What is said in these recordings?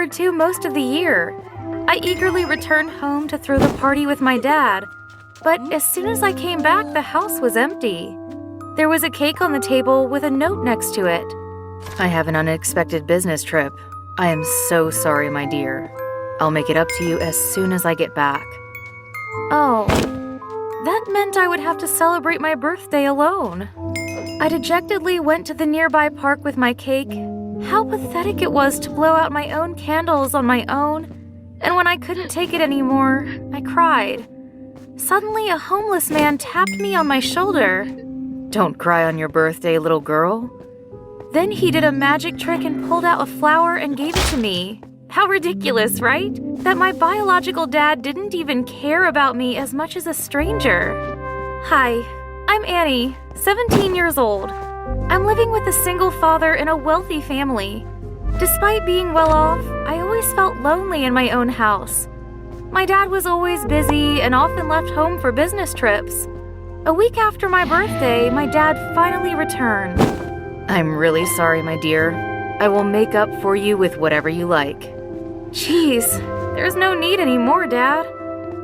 forward to most of the year. I eagerly returned home to throw the party with my dad, but as soon as I came back, the house was empty. There was a cake on the table with a note next to it. I have an unexpected business trip. I am so sorry, my dear. I'll make it up to you as soon as I get back. Oh, that meant I would have to celebrate my birthday alone. I dejectedly went to the nearby park with my cake. How pathetic it was to blow out my own candles on my own, and when I couldn't take it anymore, I cried. Suddenly, a homeless man tapped me on my shoulder. Don't cry on your birthday, little girl. Then he did a magic trick and pulled out a flower and gave it to me. How ridiculous, right? That my biological dad didn't even care about me as much as a stranger. Hi, I'm Annie, 17 years old. I'm living with a single father in a wealthy family. Despite being well off, I always felt lonely in my own house. My dad was always busy and often left home for business trips. A week after my birthday, my dad finally returned. I'm really sorry, my dear. I will make up for you with whatever you like. Jeez, there's no need anymore, Dad.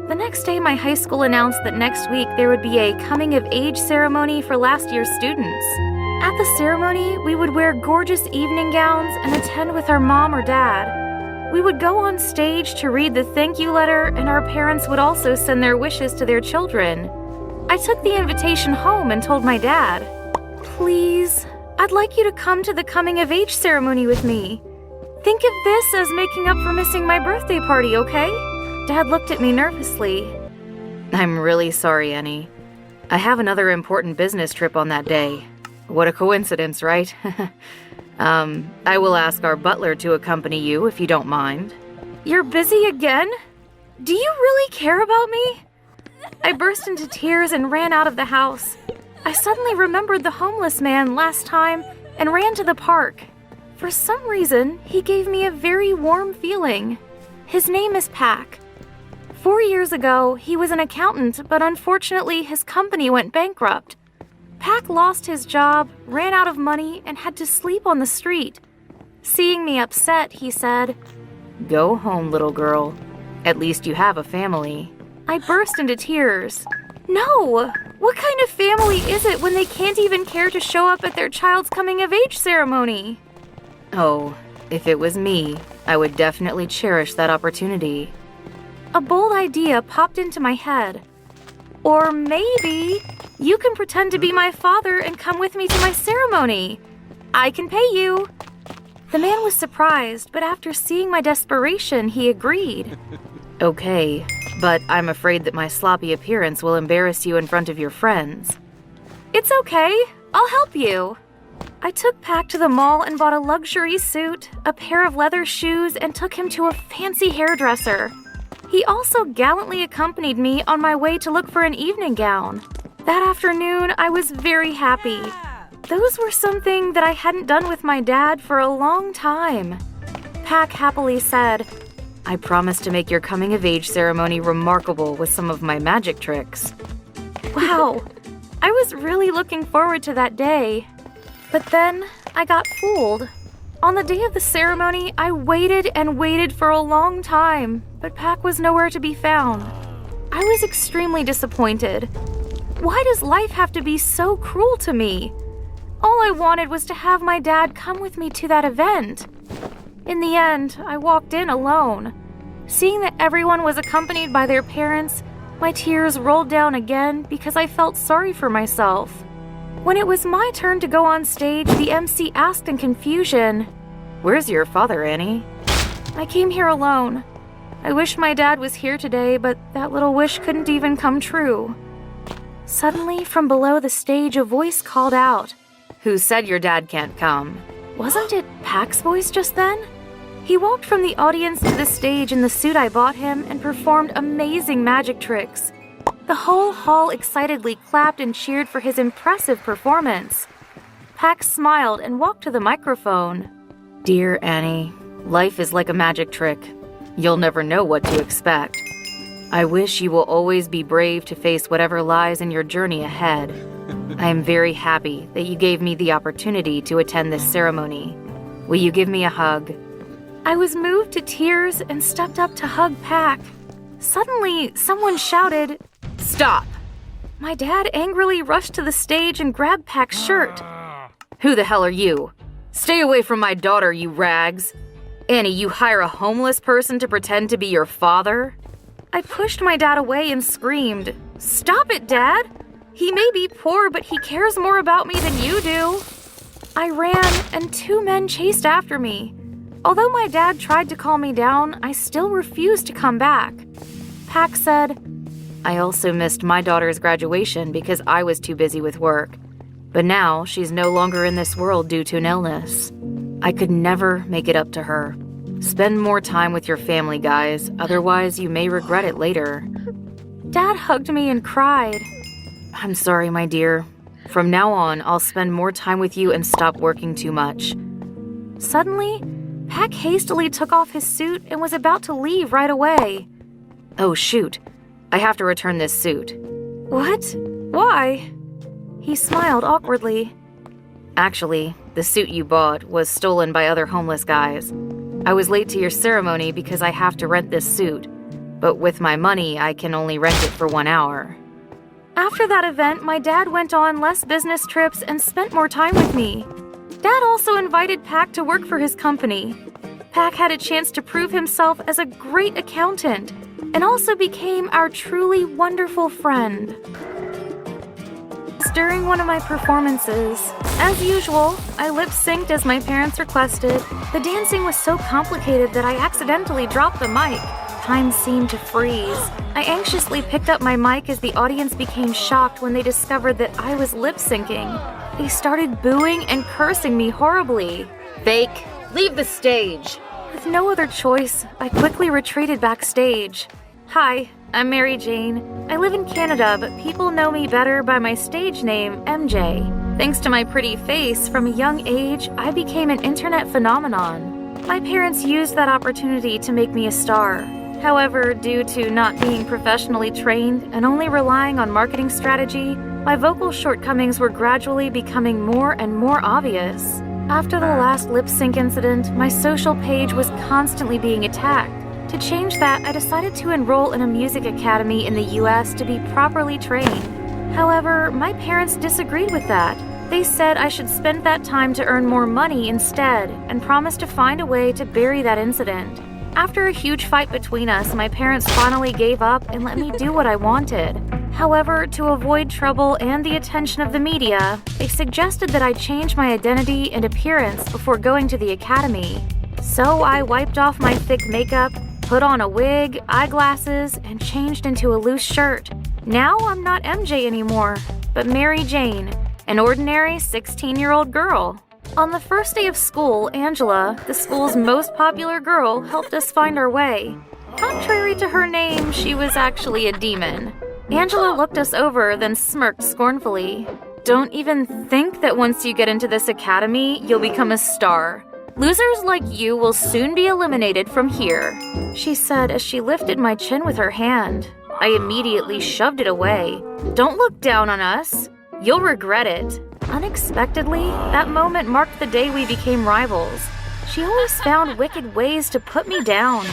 The next day, my high school announced that next week there would be a coming-of-age ceremony for last year's students. At the ceremony, we would wear gorgeous evening gowns and attend with our mom or dad. We would go on stage to read the thank you letter, and our parents would also send their wishes to their children. I took the invitation home and told my dad, "Please, I'd like you to come to the coming-of-age ceremony with me. Think of this as making up for missing my birthday party, okay?" Dad looked at me nervously. I'm really sorry, Annie. I have another important business trip on that day. What a coincidence, right? I will ask our butler to accompany you if you don't mind. You're busy again? Do you really care about me? I burst into tears and ran out of the house. I suddenly remembered the homeless man last time and ran to the park. For some reason, he gave me a very warm feeling. His name is Pack. 4 years ago, he was an accountant, but unfortunately his company went bankrupt. Pack lost his job, ran out of money, and had to sleep on the street. Seeing me upset, he said, Go home, little girl. At least you have a family. I burst into tears. No! What kind of family is it when they can't even care to show up at their child's coming-of-age ceremony? Oh, if it was me, I would definitely cherish that opportunity. A bold idea popped into my head. Or maybe you can pretend to be my father and come with me to my ceremony. I can pay you. The man was surprised, but after seeing my desperation, he agreed. Okay, but I'm afraid that my sloppy appearance will embarrass you in front of your friends. It's okay. I'll help you. I took Pack to the mall and bought a luxury suit, a pair of leather shoes, and took him to a fancy hairdresser. He also gallantly accompanied me on my way to look for an evening gown. That afternoon, I was very happy. Those were something that I hadn't done with my dad for a long time. Pack happily said, I promise to make your coming-of-age ceremony remarkable with some of my magic tricks. Wow, I was really looking forward to that day. But then I got fooled. On the day of the ceremony, I waited and waited for a long time, but Pack was nowhere to be found. I was extremely disappointed. Why does life have to be so cruel to me? All I wanted was to have my dad come with me to that event. In the end, I walked in alone. Seeing that everyone was accompanied by their parents, my tears rolled down again because I felt sorry for myself. When it was my turn to go on stage, the MC asked in confusion, Where's your father, Annie? I came here alone. I wish my dad was here today, but that little wish couldn't even come true. Suddenly, from below the stage, a voice called out, Who said your dad can't come? Wasn't it Pack's voice just then? He walked from the audience to the stage in the suit I bought him and performed amazing magic tricks. The whole hall excitedly clapped and cheered for his impressive performance. Pack smiled and walked to the microphone. Dear Annie, life is like a magic trick. You'll never know what to expect. I wish you will always be brave to face whatever lies in your journey ahead. I am very happy that you gave me the opportunity to attend this ceremony. Will you give me a hug? I was moved to tears and stepped up to hug Pac. Suddenly, someone shouted, Stop! My dad angrily rushed to the stage and grabbed Pac's shirt. Who the hell are you? Stay away from my daughter, you rags. Annie, you hire a homeless person to pretend to be your father? I pushed my dad away and screamed, Stop it, Dad! He may be poor, but he cares more about me than you do. I ran, and 2 men chased after me. Although my dad tried to calm me down, I still refused to come back. Pac said, I also missed my daughter's graduation because I was too busy with work. But now she's no longer in this world due to an illness. I could never make it up to her. Spend more time with your family, guys. Otherwise, you may regret it later. Dad hugged me and cried. I'm sorry, my dear. From now on, I'll spend more time with you and stop working too much. Suddenly, Pac hastily took off his suit and was about to leave right away. Oh, shoot. I have to return this suit. What? Why? He smiled awkwardly. Actually, the suit you bought was stolen by other homeless guys. I was late to your ceremony because I have to rent this suit. But with my money, I can only rent it for 1 hour. After that event, my dad went on less business trips and spent more time with me. Dad also invited Pac to work for his company. Pac had a chance to prove himself as a great accountant and also became our truly wonderful friend. During one of my performances, as usual, I lip-synced as my parents requested. The dancing was so complicated that I accidentally dropped the mic. Time seemed to freeze. I anxiously picked up my mic as the audience became shocked when they discovered that I was lip-syncing. They started booing and cursing me horribly. Fake, leave the stage. With no other choice, I quickly retreated backstage. Hi, I'm Mary Jane. I live in Canada, but people know me better by my stage name, MJ. Thanks to my pretty face, from a young age, I became an internet phenomenon. My parents used that opportunity to make me a star. However, due to not being professionally trained and only relying on marketing strategy, my vocal shortcomings were gradually becoming more and more obvious. After the last lip sync incident, my social page was constantly being attacked. To change that, I decided to enroll in a music academy in the US to be properly trained. However, my parents disagreed with that. They said I should spend that time to earn more money instead, and promised to find a way to bury that incident. After a huge fight between us, my parents finally gave up and let me do what I wanted. However, to avoid trouble and the attention of the media, they suggested that I change my identity and appearance before going to the academy. So I wiped off my thick makeup, put on a wig, eyeglasses, and changed into a loose shirt. Now I'm not MJ anymore, but Mary Jane, an ordinary 16-year-old girl. On the first day of school, Angela, the school's most popular girl, helped us find our way. Contrary to her name, she was actually a demon. Angela looked us over, then smirked scornfully. Don't even think that once you get into this academy, you'll become a star. Losers like you will soon be eliminated from here, she said as she lifted my chin with her hand. I immediately shoved it away. Don't look down on us. You'll regret it. Unexpectedly, that moment marked the day we became rivals. She always found wicked ways to put me down.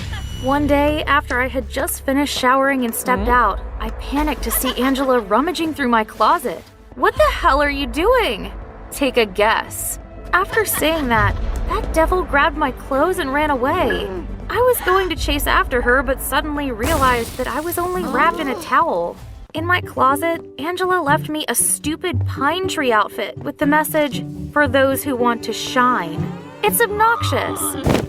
One day, after I had just finished showering and stepped out, I panicked to see Angela rummaging through my closet. What the hell are you doing? Take a guess. After saying that devil grabbed my clothes and ran away. I was going to chase after her, but suddenly realized that I was only wrapped in a towel. In my closet, Angela left me a stupid pine tree outfit with the message, "For those who want to shine." It's obnoxious.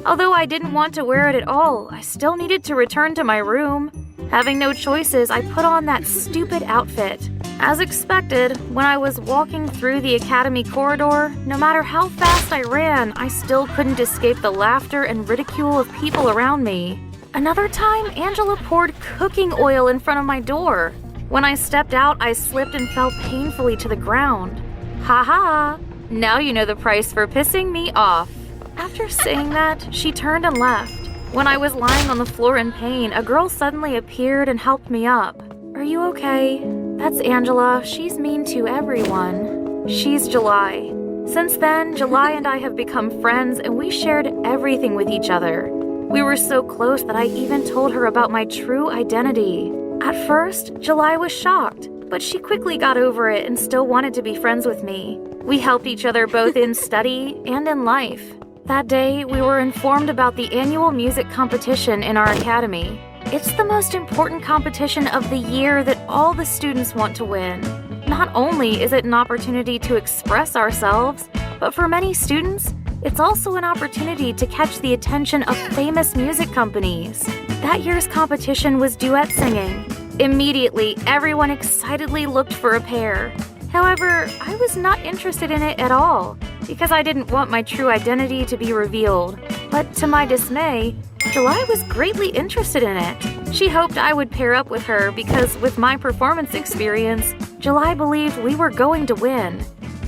Although I didn't want to wear it at all, I still needed to return to my room. Having no choices, I put on that stupid outfit. As expected, when I was walking through the academy corridor, no matter how fast I ran, I still couldn't escape the laughter and ridicule of people around me. Another time, Angela poured cooking oil in front of my door. When I stepped out, I slipped and fell painfully to the ground. Ha ha! Now you know the price for pissing me off. After saying that, she turned and left. When I was lying on the floor in pain, a girl suddenly appeared and helped me up. Are you okay? That's Angela. She's mean to everyone. She's July. Since then, July and I have become friends and we shared everything with each other. We were so close that I even told her about my true identity. At first, July was shocked, but she quickly got over it and still wanted to be friends with me. We helped each other both in study and in life. That day, we were informed about the annual music competition in our academy. It's the most important competition of the year that all the students want to win. Not only is it an opportunity to express ourselves, but for many students, it's also an opportunity to catch the attention of famous music companies. That year's competition was duet singing. Immediately, everyone excitedly looked for a pair. However, I was not interested in it at all, because I didn't want my true identity to be revealed. But to my dismay, July was greatly interested in it. She hoped I would pair up with her because with my performance experience, July believed we were going to win.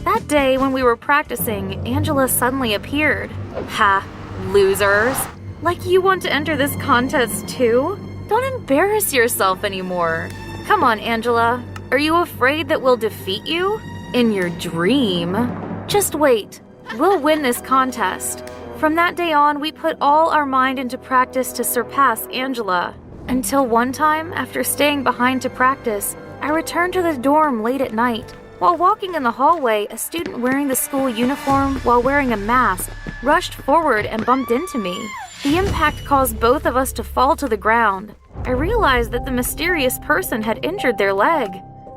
That day when we were practicing, Angela suddenly appeared. Ha, losers. Like you want to enter this contest too? Don't embarrass yourself anymore. Come on, Angela. Are you afraid that we'll defeat you? In your dream? Just wait. We'll win this contest. From that day on, we put all our mind into practice to surpass Angela. Until one time, after staying behind to practice, I returned to the dorm late at night. While walking in the hallway, a student wearing the school uniform while wearing a mask rushed forward and bumped into me. The impact caused both of us to fall to the ground. I realized that the mysterious person had injured their leg.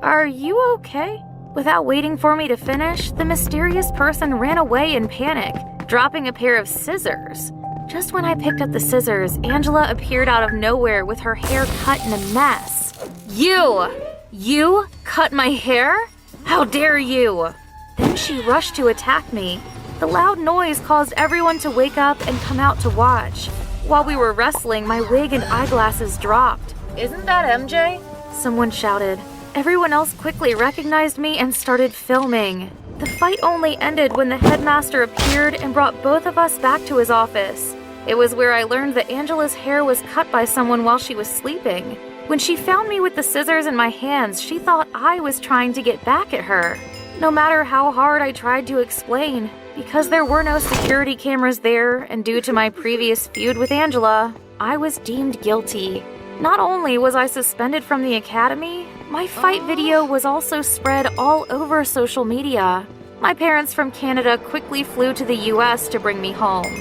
Are you okay? Without waiting for me to finish, the mysterious person ran away in panic, dropping a pair of scissors. Just when I picked up the scissors, Angela appeared out of nowhere with her hair cut in a mess. You cut my hair? How dare you? Then she rushed to attack me. The loud noise caused everyone to wake up and come out to watch. While we were wrestling, my wig and eyeglasses dropped. Isn't that MJ? Someone shouted. Everyone else quickly recognized me and started filming. The fight only ended when the headmaster appeared and brought both of us back to his office. It was where I learned that Angela's hair was cut by someone while she was sleeping. When she found me with the scissors in my hands, she thought I was trying to get back at her. No matter how hard I tried to explain, because there were no security cameras there and due to my previous feud with Angela, I was deemed guilty. Not only was I suspended from the academy, my fight video was also spread all over social media. My parents from Canada quickly flew to the US to bring me home.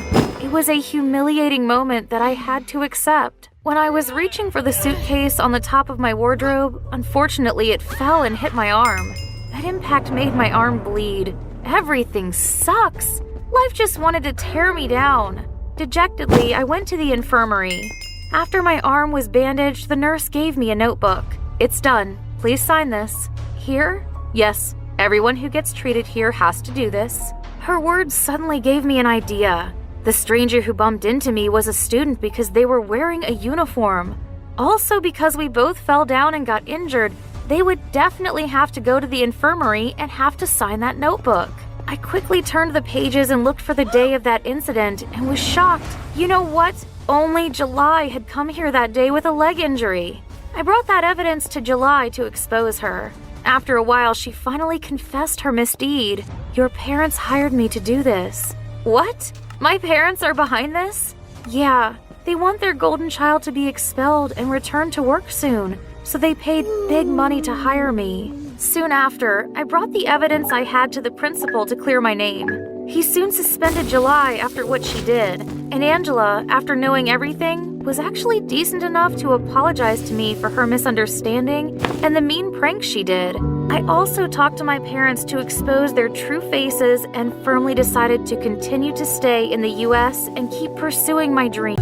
It was a humiliating moment that I had to accept. When I was reaching for the suitcase on the top of my wardrobe, unfortunately it fell and hit my arm. That impact made my arm bleed. Everything sucks. Life just wanted to tear me down. Dejectedly, I went to the infirmary. After my arm was bandaged, the nurse gave me a notebook. It's done. Please sign this. Here? Yes, everyone who gets treated here has to do this. Her words suddenly gave me an idea. The stranger who bumped into me was a student because they were wearing a uniform. Also, because we both fell down and got injured, they would definitely have to go to the infirmary and have to sign that notebook. I quickly turned the pages and looked for the day of that incident and was shocked. You know what? Only July had come here that day with a leg injury. I brought that evidence to July to expose her. After a while, she finally confessed her misdeed. Your parents hired me to do this. What? My parents are behind this? Yeah, they want their golden child to be expelled and return to work soon, so they paid big money to hire me. Soon after, I brought the evidence I had to the principal to clear my name. He soon suspended July after what she did, and Angela, after knowing everything, was actually decent enough to apologize to me for her misunderstanding and the mean pranks she did. I also talked to my parents to expose their true faces and firmly decided to continue to stay in the US and keep pursuing my dream.